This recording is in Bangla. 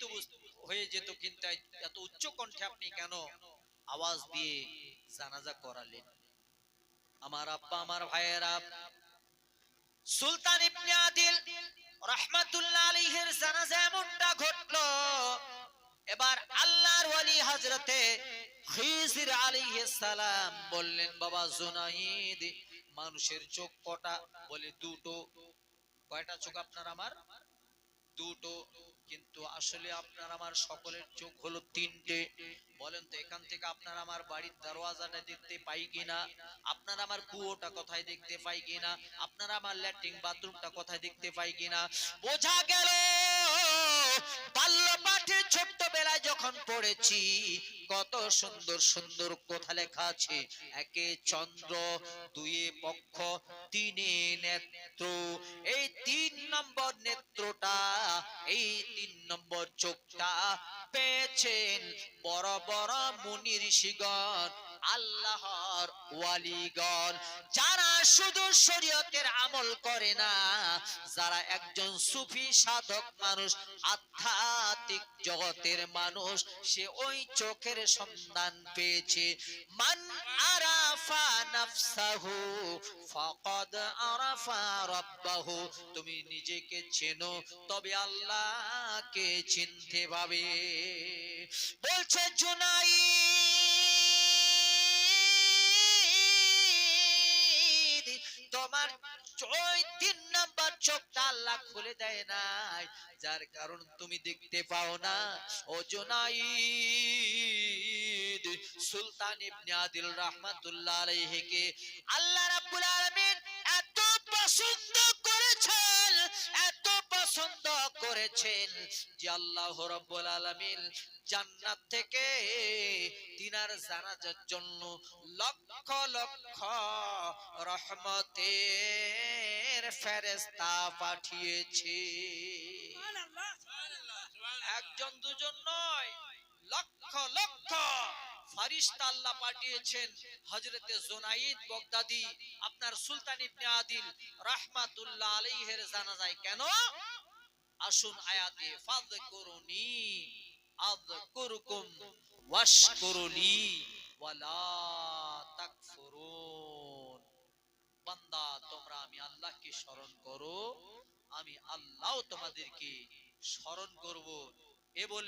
তো হয়ে যেত, কিন্তু এত উচ্চ কণ্ঠে আপনি কেন আওয়াজ দিয়ে জানাজা করালেন? আমার আব্বা, আমার ভাইয়েরা, সুলতান ইবনে আদিল রাহমাতুল্লাহ আলাইহির জানাজা এমনটা ঘটলো। এবার আল্লাহর ওয়ালি হযরতে খিজির আলাইহিস সালাম বললেন, বাবা জুনাইদ, মানুষের চোখ কটা? বলে দুটো। কয়টা চোখ আপনার আমার? দুটো। কিন্তু আসলে আপনার আমার সকলের চোখ হলো তিনটে। বলেন তো, এখান থেকে আপনার আমার বাড়ির দরওয়াজাটা দেখতে পাই কিনা? আপনার আমার কুয়োটা কোথায় দেখতে পাই কিনা? আপনার আমার ল্যাট্রিন বাথরুমটা কোথায় দেখতে পাই কিনা? বোঝা গেল বাল্য পাঠে ছোট্টবেলায় যখন পড়েছি, কত সুন্দর সুন্দর কথা লেখা আছে। একে চন্দ্র, দুয়ে পক্ষ, তিনে নেত্র। এই ৩ নম্বর নেত্রটা, এই ৩ নম্বর চোখটা পেয়েছেন বড় বড় মুনি ঋষিগণ, আল্লাহর ওয়ালিগণ, যারা শুধু শরীয়তের আমল করে না, যারা একজন সুফি সাধক মানুষ, আধ্যাত্মিক জগতের মানুষ, সে ওই চোখের সন্ধান পেয়েছে। মান আরাফা নাফসাহু ফাকাদ আরাফা রাব্বাহু। তুমি নিজেকে চেনো, তবে আল্লাহকে চিনতে পাবে। বলছে জুনাইদ, তোমার ওই ৩ নাম্বার চোখটা আল্লাহ খুলে দেয় নাই, যার কারণ তুমি দেখতে পাও না। ও জুনাইদ, সুলতান ইবনে আদিল রাহমাতুল্লাহ আলাইহিকে আল্লাহ রাব্বুল আলামিন এত পছন্দ করেছেন, এত পছন্দ করেছেন যে আল্লাহ রাব্বুল আলামিন জান্নাত থেকে তিনার জানাজার জন্য লক্ষ লক্ষ রহমতের ফেরেশতা পাঠিয়েছে। একজন দুজন নয়, লক্ষ লক্ষ ফেরেশতা আল্লাহ পাঠিয়েছেন হযরতে জুনাইদ বাগদাদি, আপনার সুলতান ইবনে আদিল রাহমাতুল্লাহ আলাইহির জানাজায়। কেন? আসুন আয়াতে, ফাযকুরুনি আযকুরকুম ওয়াশকুরুলি ওয়ালা তাকফুরুন। বান্দা, তোমরা আমি আল্লাহকে স্মরণ করো, আমি আল্লাহ তোমাদেরকে স্মরণ করব। এ বলে